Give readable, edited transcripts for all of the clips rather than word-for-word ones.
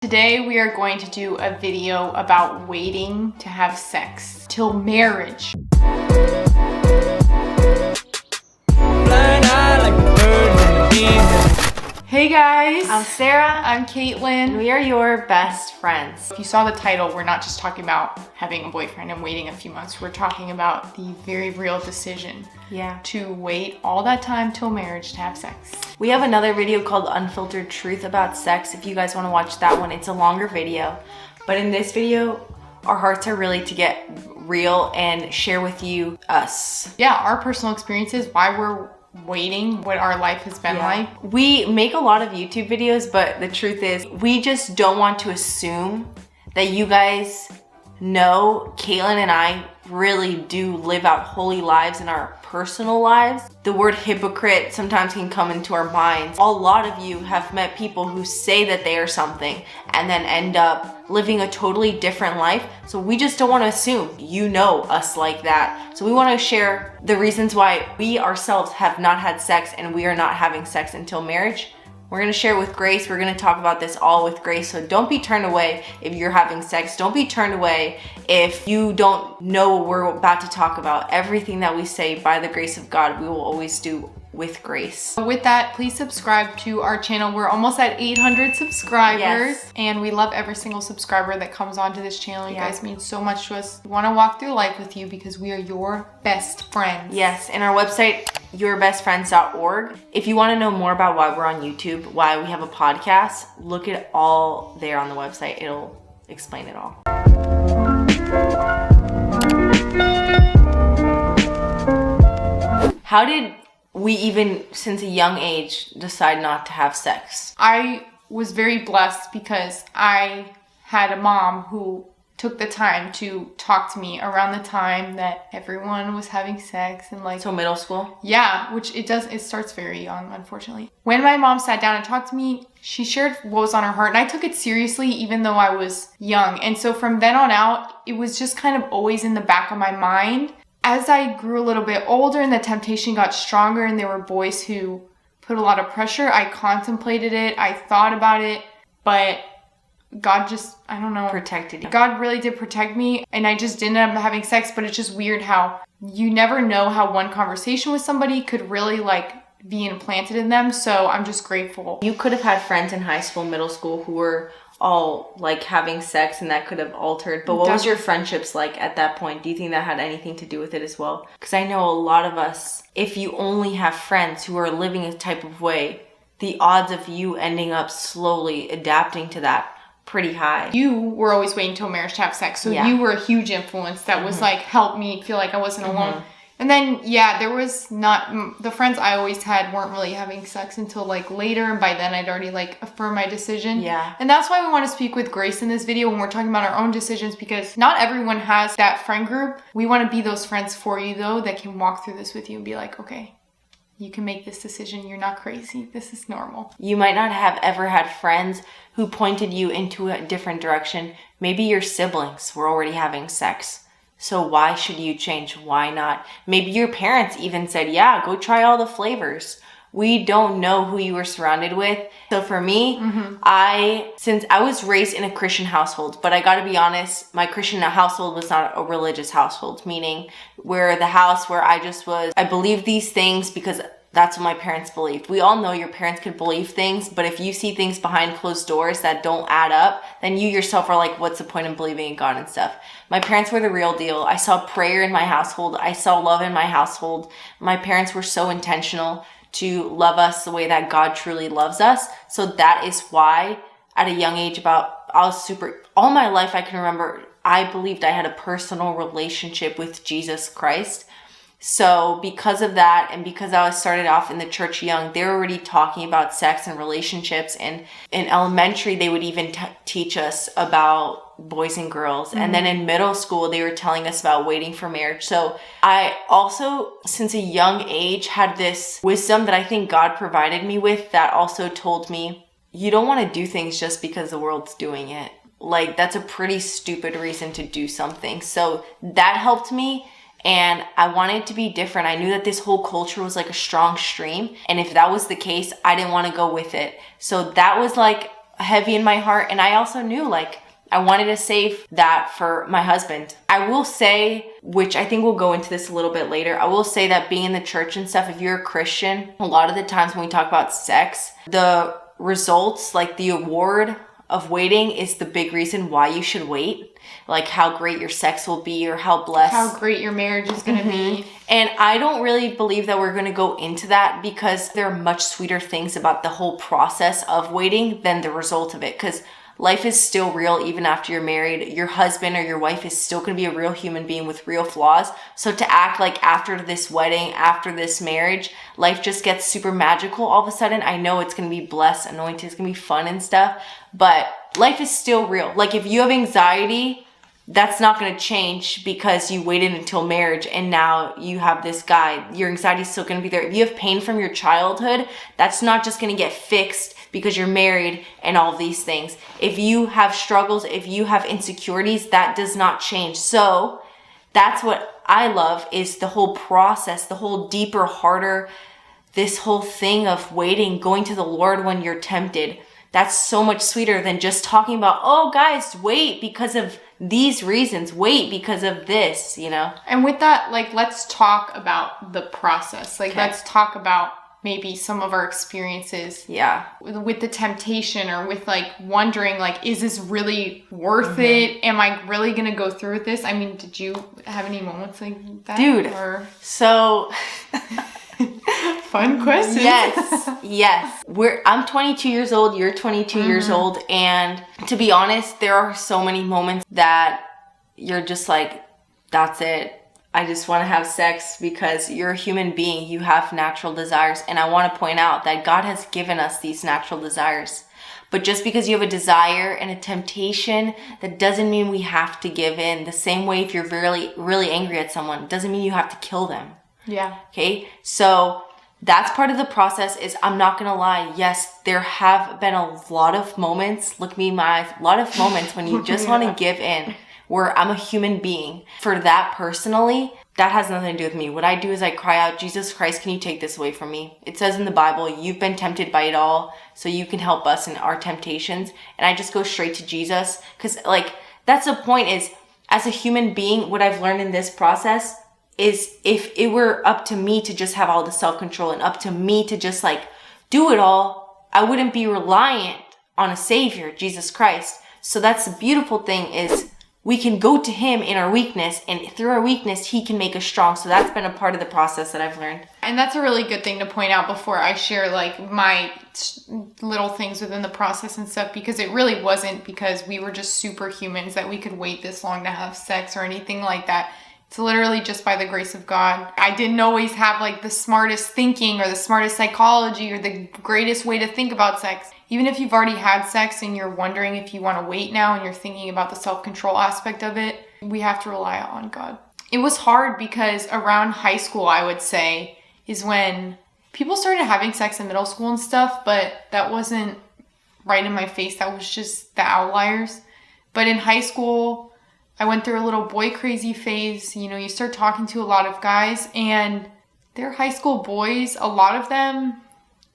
Today we are going to do a video about waiting to have sex till marriage. Hey guys! I'm Sarah. I'm Kaitlyn. We are your best friends. If you saw the title, we're not just talking about having a boyfriend and waiting a few months. We're talking about the very real decision to wait all that time till marriage to have sex. We have another video called Unfiltered Truth about sex. If you guys want to watch that one, it's a longer video. But in this video, our hearts are really to get real and share with you us. Yeah, our personal experiences, why we're waiting, what our life has been like. We make a lot of YouTube videos, but the truth is we just don't want to assume that you guys know Kaitlyn and I really do live out holy lives in our personal lives. The word hypocrite sometimes can come into our minds. A lot of you have met people who say that they are something and then end up living a totally different life. So we just don't want to assume you know us like that. So we want to share the reasons why we ourselves have not had sex and we are not having sex until marriage. We're going to share with grace. We're going to talk about this all with grace. So don't be turned away if you're having sex. Don't be turned away if you don't know what we're about to talk about. Everything that we say, by the grace of God, we will always do with grace. With that, please subscribe to our channel. We're almost at 800 subscribers, and we love every single subscriber that comes onto this channel. You guys mean so much to us. We want to walk through life with you because we are your best friends. Yes, and our website, yourbestfriends.org. If you want to know more about why we're on YouTube, why we have a podcast, look at all there on the website. It'll explain it all. How did we even, since a young age, decide not to have sex? I was very blessed because I had a mom who took the time to talk to me around the time that everyone was having sex and like... So middle school? Yeah, which it starts very young, unfortunately. When my mom sat down and talked to me, she shared what was on her heart, and I took it seriously even though I was young. And so from then on out, it was just kind of always in the back of my mind. As I grew a little bit older and the temptation got stronger and there were boys who put a lot of pressure, I contemplated it, I thought about it, but God just, I don't know. Protected you. God really did protect me, and I just didn't end up having sex, but it's just weird how you never know how one conversation with somebody could really like be implanted in them, so I'm just grateful. You could have had friends in high school, middle school who were all like having sex and that could have altered, but what was your friendships like at that point? Do you think that had anything to do with it as well? Because I know a lot of us, if you only have friends who are living a type of way, the odds of you ending up slowly adapting to that pretty high. You were always waiting till marriage to have sex, so you were a huge influence that was like helped me feel like I wasn't alone. And then there was not, the friends I always had weren't really having sex until like later, and by then I'd already like affirmed my decision. And that's why we want to speak with grace in this video when we're talking about our own decisions, because not everyone has that friend group. We want to be those friends for you though that can walk through this with you and be like, okay, you can make this decision. You're not crazy. This is normal. You might not have ever had friends who pointed you into a different direction. Maybe your siblings were already having sex. So why should you change? Why not? Maybe your parents even said, yeah, go try all the flavors. We don't know who you were surrounded with. So for me, since I was raised in a Christian household, but I gotta be honest, my Christian household was not a religious household, meaning we're the house where I believe these things because that's what my parents believed. We all know your parents could believe things, but if you see things behind closed doors that don't add up, then you yourself are like, what's the point of believing in God and stuff? My parents were the real deal. I saw prayer in my household. I saw love in my household. My parents were so intentional to love us the way that God truly loves us. So that is why at a young age, all my life I can remember, I believed I had a personal relationship with Jesus Christ. So because of that, and because I started off in the church young, they were already talking about sex and relationships. And in elementary, they would even teach us about boys and girls. And then in middle school, they were telling us about waiting for marriage. So I also, since a young age, had this wisdom that I think God provided me with that also told me, you don't want to do things just because the world's doing it. Like, that's a pretty stupid reason to do something. So that helped me. And I wanted to be different. I knew that this whole culture was like a strong stream. And if that was the case, I didn't want to go with it. So that was like heavy in my heart. And I also knew like I wanted to save that for my husband. I will say, which I think we'll go into this a little bit later, I will say that being in the church and stuff, if you're a Christian, a lot of the times when we talk about sex, the results, like the award of waiting is the big reason why you should wait. Like how great your sex will be or how blessed. How great your marriage is going to be. And I don't really believe that we're going to go into that because there are much sweeter things about the whole process of waiting than the result of it. Because life is still real even after you're married. Your husband or your wife is still going to be a real human being with real flaws. So to act like after this wedding, after this marriage, life just gets super magical all of a sudden. I know it's going to be blessed, anointed, it's going to be fun and stuff. But life is still real. Like if you have anxiety, that's not going to change because you waited until marriage and now you have this guy. Your anxiety is still going to be there. If you have pain from your childhood, that's not just going to get fixed because you're married and all of these things. If you have struggles, if you have insecurities, that does not change. So that's what I love is the whole process, the whole deeper, harder, this whole thing of waiting, going to the Lord when you're tempted. That's so much sweeter than just talking about, oh guys, wait because of these reasons, wait because of this, you know? And with that, like, let's talk about the process. Like, let's talk about maybe some of our experiences. Yeah. With the temptation or with like wondering, like, is this really worth it? Am I really going to go through with this? I mean, did you have any moments like that? Dude, so... Fun question. Yes. I'm 22 years old. You're 22 years old. And to be honest, there are so many moments that you're just like, that's it. I just want to have sex because you're a human being. You have natural desires. And I want to point out that God has given us these natural desires. But just because you have a desire and a temptation, that doesn't mean we have to give in. The same way if you're really, really angry at someone, it doesn't mean you have to kill them. Yeah. Okay. So that's part of the process is I'm not going to lie. Yes, there have been a lot of moments, look me in my eyes, a lot of moments when you just want to give in where I'm a human being. For that personally, that has nothing to do with me. What I do is I cry out, Jesus Christ, can you take this away from me? It says in the Bible, you've been tempted by it all, so you can help us in our temptations. And I just go straight to Jesus because like that's the point is as a human being, what I've learned in this process is if it were up to me to just have all the self-control and up to me to just like do it all, I wouldn't be reliant on a savior, Jesus Christ. So that's the beautiful thing is we can go to him in our weakness and through our weakness, he can make us strong. So that's been a part of the process that I've learned. And that's a really good thing to point out before I share like my little things within the process and stuff, because it really wasn't because we were just superhumans that we could wait this long to have sex or anything like that. It's literally just by the grace of God. I didn't always have like the smartest thinking or the smartest psychology or the greatest way to think about sex. Even if you've already had sex and you're wondering if you want to wait now and you're thinking about the self-control aspect of it, we have to rely on God. It was hard because around high school, I would say, is when people started having sex in middle school and stuff, but that wasn't right in my face. That was just the outliers. But in high school, I went through a little boy crazy phase. You know, you start talking to a lot of guys and they're high school boys. A lot of them,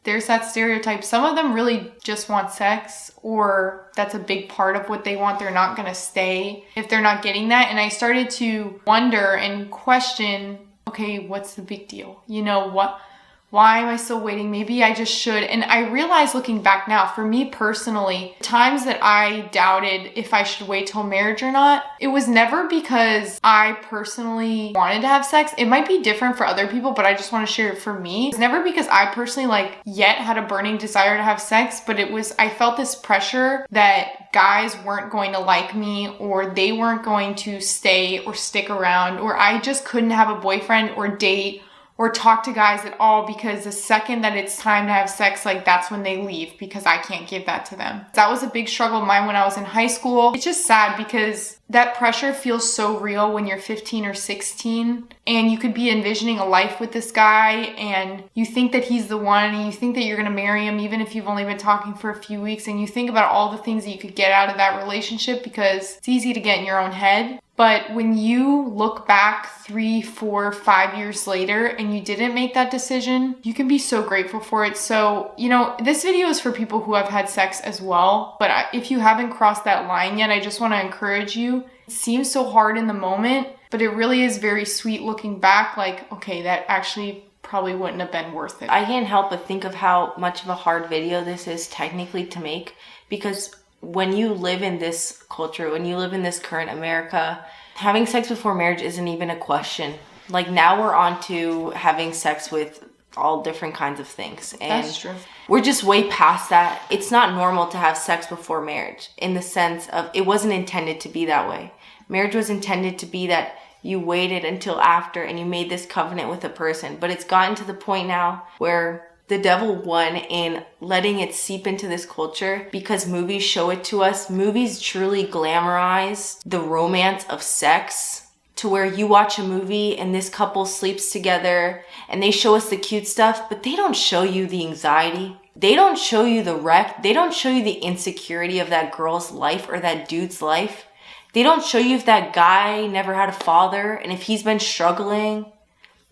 there's that stereotype. Some of them really just want sex or that's a big part of what they want. They're not going to stay if they're not getting that. And I started to wonder and question, okay, what's the big deal? You know, why am I still waiting? Maybe I just should. And I realize looking back now, for me personally, times that I doubted if I should wait till marriage or not, it was never because I personally wanted to have sex. It might be different for other people, but I just want to share it for me. It's never because I personally yet had a burning desire to have sex, but I felt this pressure that guys weren't going to like me or they weren't going to stay or stick around, or I just couldn't have a boyfriend or date or talk to guys at all because the second that it's time to have sex, that's when they leave because I can't give that to them. That was a big struggle of mine when I was in high school. It's just sad because that pressure feels so real when you're 15 or 16 and you could be envisioning a life with this guy and you think that he's the one and you think that you're going to marry him even if you've only been talking for a few weeks, and you think about all the things that you could get out of that relationship because it's easy to get in your own head. But when you look back 3, 4, 5 years later and you didn't make that decision, you can be so grateful for it. So, this video is for people who have had sex as well. But if you haven't crossed that line yet, I just want to encourage you. It seems so hard in the moment, but it really is very sweet looking back. Like, okay, that actually probably wouldn't have been worth it. I can't help but think of how much of a hard video this is technically to make, because when you live in this culture, when you live in this current America, having sex before marriage isn't even a question. Like, now we're on to having sex with all different kinds of things. And that's true. We're just way past that. It's not normal to have sex before marriage in the sense of it wasn't intended to be that way. Marriage was intended to be that you waited until after and you made this covenant with a person. But it's gotten to the point now where the devil won in letting it seep into this culture because movies show it to us. Movies truly glamorize the romance of sex to where you watch a movie and this couple sleeps together and they show us the cute stuff, but they don't show you the anxiety. They don't show you the wreck. They don't show you the insecurity of that girl's life or that dude's life. They don't show you if that guy never had a father and if he's been struggling.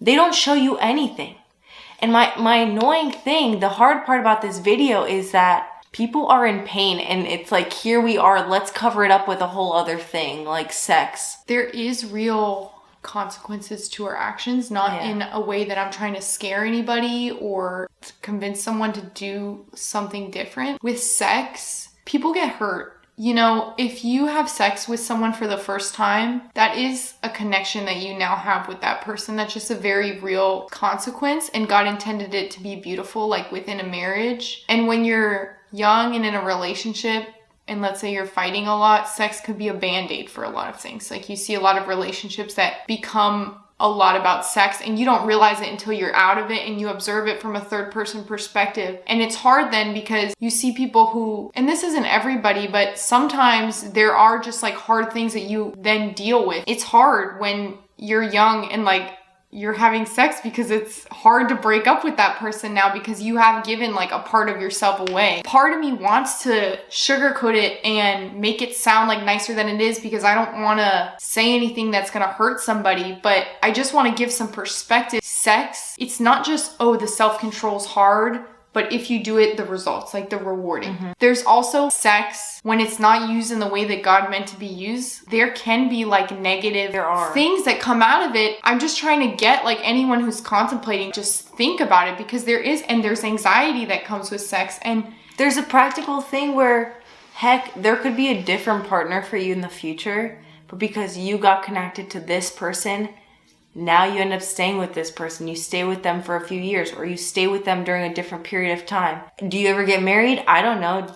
They don't show you anything. And my annoying thing, the hard part about this video is that people are in pain and it's like, here we are, let's cover it up with a whole other thing like sex. There is real consequences to our actions, not in a way that I'm trying to scare anybody or convince someone to do something different. With sex, people get hurt. If you have sex with someone for the first time, that is a connection that you now have with that person. That's just a very real consequence, and God intended it to be beautiful, like within a marriage. And when you're young and in a relationship, and let's say you're fighting a lot, sex could be a band-aid for a lot of things. Like, you see a lot of relationships that become a lot about sex and you don't realize it until you're out of it and you observe it from a third person perspective. And it's hard then because you see people who, and this isn't everybody, but sometimes there are just like hard things that you then deal with. It's hard when you're young and like you're having sex because it's hard to break up with that person now because you have given like a part of yourself away. Part of me wants to sugarcoat it and make it sound like nicer than it is because I don't want to say anything that's going to hurt somebody, but I just want to give some perspective. Sex, it's not just, the self-control's hard, but if you do it, the results, like the rewarding. Mm-hmm. There's also sex when it's not used in the way that God meant to be used. There can be like negative things that come out of it. I'm just trying to get like anyone who's contemplating, just think about it because there's anxiety that comes with sex. And there's a practical thing where, heck, there could be a different partner for you in the future, but because you got connected to this person, now you end up staying with this person. You stay with them for a few years, or you stay with them during a different period of time. Do you ever get married? I don't know.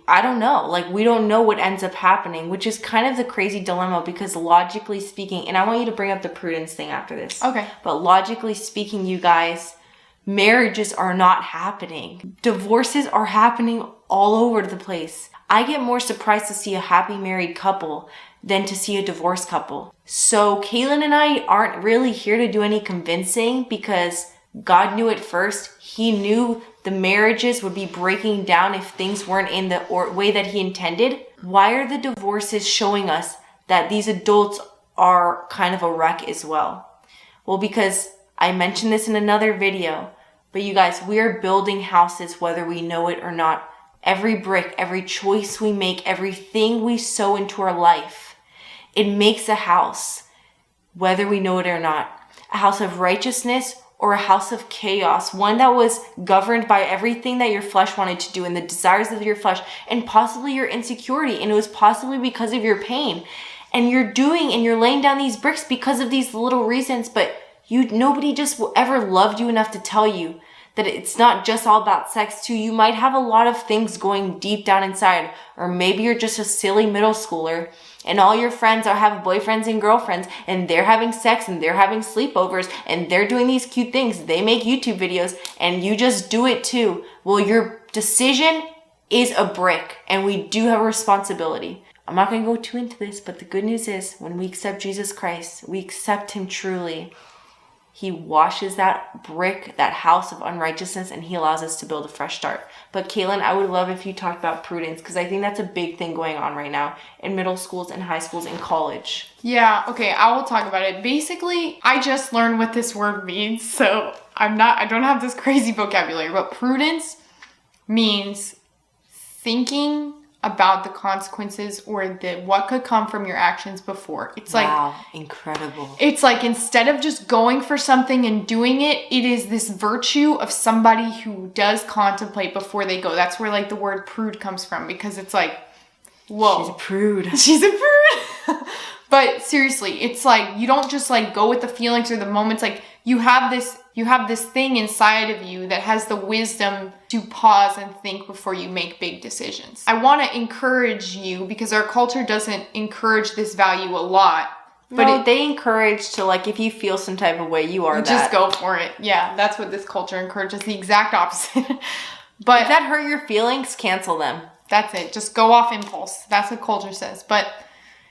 I don't know. Like, we don't know what ends up happening, which is kind of the crazy dilemma because logically speaking, and I want you to bring up the Prudence thing after this. Okay. But logically speaking, you guys, marriages are not happening. Divorces are happening all over the place. I get more surprised to see a happy married couple than to see a divorced couple. So Kaitlyn and I aren't really here to do any convincing because God knew it first. He knew the marriages would be breaking down if things weren't in the way that he intended. Why are the divorces showing us that these adults are kind of a wreck as well? Well, because I mentioned this in another video, but you guys, we are building houses whether we know it or not. Every brick, every choice we make, everything we sow into our life, it makes a house, whether we know it or not. A house of righteousness or a house of chaos. One that was governed by everything that your flesh wanted to do and the desires of your flesh and possibly your insecurity. And it was possibly because of your pain. And you're laying down these bricks because of these little reasons, but nobody just ever loved you enough to tell you that it's not just all about sex too. You might have a lot of things going deep down inside, or maybe you're just a silly middle schooler and all your friends have boyfriends and girlfriends and they're having sex and they're having sleepovers and they're doing these cute things. They make YouTube videos and you just do it too. Well, your decision is a brick, and we do have a responsibility. I'm not going to go too into this, but the good news is when we accept Jesus Christ, we accept him truly. He washes that brick, that house of unrighteousness, and he allows us to build a fresh start. But Kaitlyn, I would love if you talked about prudence, because I think that's a big thing going on right now in middle schools and high schools and college. Yeah, okay, I will talk about it. Basically, I just learned what this word means, so I don't have this crazy vocabulary, but prudence means thinking about the consequences or what could come from your actions before. It's like, wow, incredible. It's like instead of just going for something and doing it, it is this virtue of somebody who does contemplate before they go. That's where like the word prude comes from, because it's like, whoa. She's a prude. She's a prude. But seriously, it's like you don't just like go with the feelings or the moments. Like you have this thing inside of you that has the wisdom to pause and think before you make big decisions. I want to encourage you, because our culture doesn't encourage this value a lot. But no, they encourage to, like, if you feel some type of way, you are just go for it. Yeah, that's what this culture encourages. The exact opposite. But if that hurt your feelings, cancel them. That's it. Just go off impulse. That's what culture says. But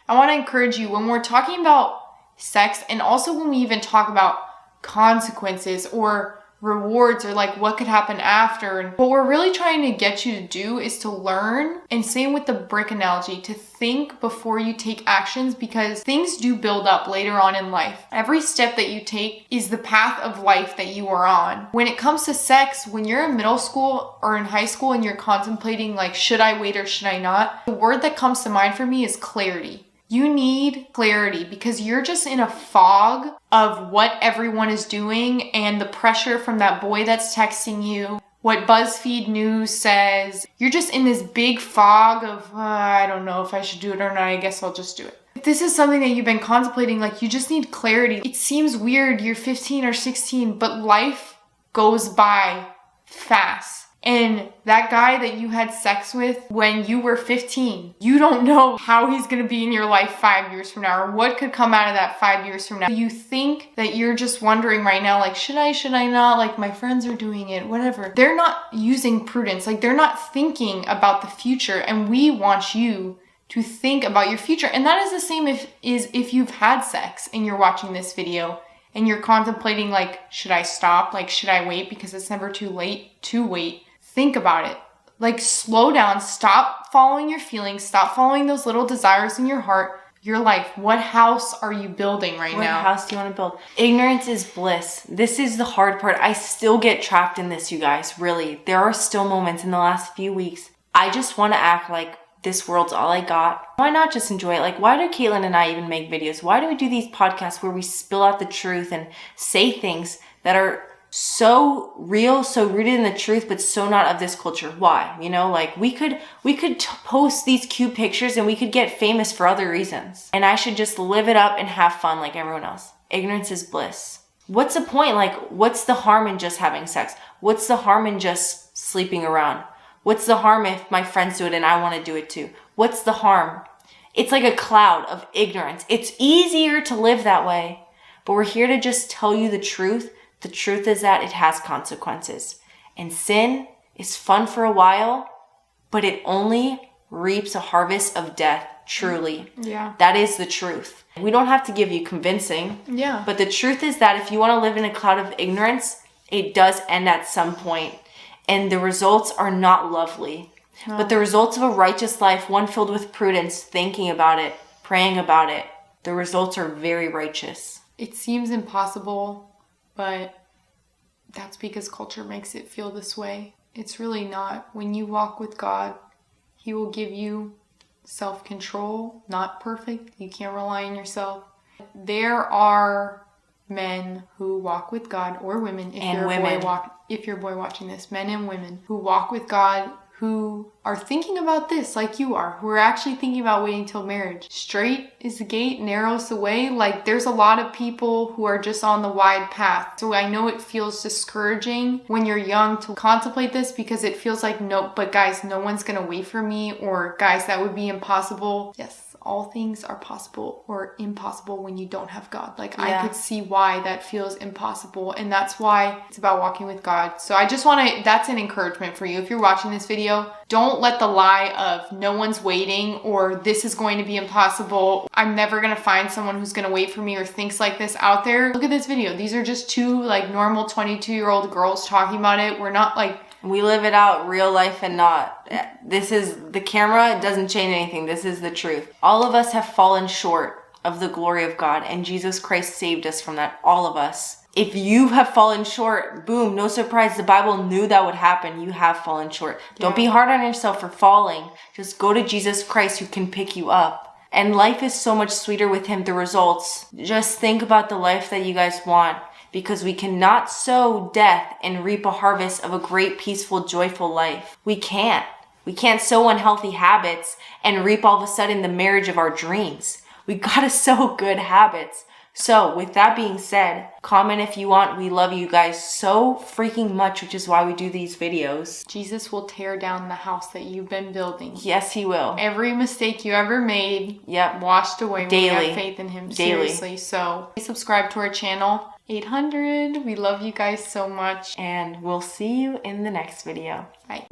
I want to encourage you, when we're talking about sex, and also when we even talk about consequences or rewards or like what could happen after, and what we're really trying to get you to do is to learn, and same with the brick analogy, to think before you take actions, because things do build up later on in life. Every step that you take is the path of life that you are on. When it comes to sex, when you're in middle school or in high school and you're contemplating like, should I wait or should I not? The word that comes to mind for me is clarity. You need clarity, because you're just in a fog of what everyone is doing and the pressure from that boy that's texting you, what BuzzFeed News says. You're just in this big fog of, I don't know if I should do it or not. I guess I'll just do it. If this is something that you've been contemplating, like you just need clarity. It seems weird, you're 15 or 16, but life goes by fast. And that guy that you had sex with when you were 15, you don't know how he's going to be in your life 5 years from now, or what could come out of that 5 years from now. You think that you're just wondering right now, like, should I not? Like, my friends are doing it, whatever. They're not using prudence. Like, they're not thinking about the future. And we want you to think about your future. And that is the same if you've had sex and you're watching this video and you're contemplating, like, should I stop? Like, should I wait? Because it's never too late to wait. Think about it. Like, slow down. Stop following your feelings. Stop following those little desires in your heart, your life. What house are you building now? What house do you want to build? Ignorance is bliss. This is the hard part. I still get trapped in this, you guys. Really. There are still moments in the last few weeks. I just want to act like this world's all I got. Why not just enjoy it? Like, why do Kaitlyn and I even make videos? Why do we do these podcasts where we spill out the truth and say things that are so real, so rooted in the truth, but so not of this culture? Why? You know, like we could post these cute pictures and we could get famous for other reasons. And I should just live it up and have fun like everyone else. Ignorance is bliss. What's the point? Like, what's the harm in just having sex? What's the harm in just sleeping around? What's the harm if my friends do it and I want to do it too? What's the harm? It's like a cloud of ignorance. It's easier to live that way, but we're here to just tell you the truth. The truth is that it has consequences. And sin is fun for a while, but it only reaps a harvest of death, truly. Yeah. That is the truth. We don't have to give you convincing. Yeah. But the truth is that if you want to live in a cloud of ignorance, it does end at some point. And the results are not lovely. No. But the results of a righteous life, one filled with prudence, thinking about it, praying about it, the results are very righteous. It seems impossible, but that's because culture makes it feel this way. It's really not. When you walk with God, He will give you self-control. Not perfect. You can't rely on yourself. There are men who walk with God, or women, if you're a boy watching this, men and women who walk with God, who are thinking about this like you are, who are actually thinking about waiting till marriage. Straight is the gate, narrow's the way. Like, there's a lot of people who are just on the wide path. So I know it feels discouraging when you're young to contemplate this, because it feels like, no, but guys, no one's gonna wait for me, or guys, that would be impossible. Yes, all things are possible or impossible when you don't have God. Like, Yeah. I could see why that feels impossible. And that's why it's about walking with God. So I just want to, that's an encouragement for you. If you're watching this video, don't let the lie of no one's waiting or this is going to be impossible, I'm never going to find someone who's going to wait for me or thinks like this out there. Look at this video. These are just two like normal 22-year-old girls talking about it. We're not like, we live it out, real life, and not. This is the camera. It doesn't change anything. This is the truth. All of us have fallen short of the glory of God, and Jesus Christ saved us from that. All of us. If you have fallen short, boom, no surprise. The Bible knew that would happen. You have fallen short. Yeah. Don't be hard on yourself for falling. Just go to Jesus Christ who can pick you up. And life is so much sweeter with him, the results. Just think about the life that you guys want. Because we cannot sow death and reap a harvest of a great, peaceful, joyful life. We can't. We can't sow unhealthy habits and reap all of a sudden the marriage of our dreams. We gotta sow good habits. So with that being said, comment if you want. We love you guys so freaking much, which is why we do these videos. Jesus will tear down the house that you've been building. Yes, he will. Every mistake you ever made, washed away when you have faith in him. Seriously. So please subscribe to our channel. 800. We love you guys so much. And we'll see you in the next video. Bye.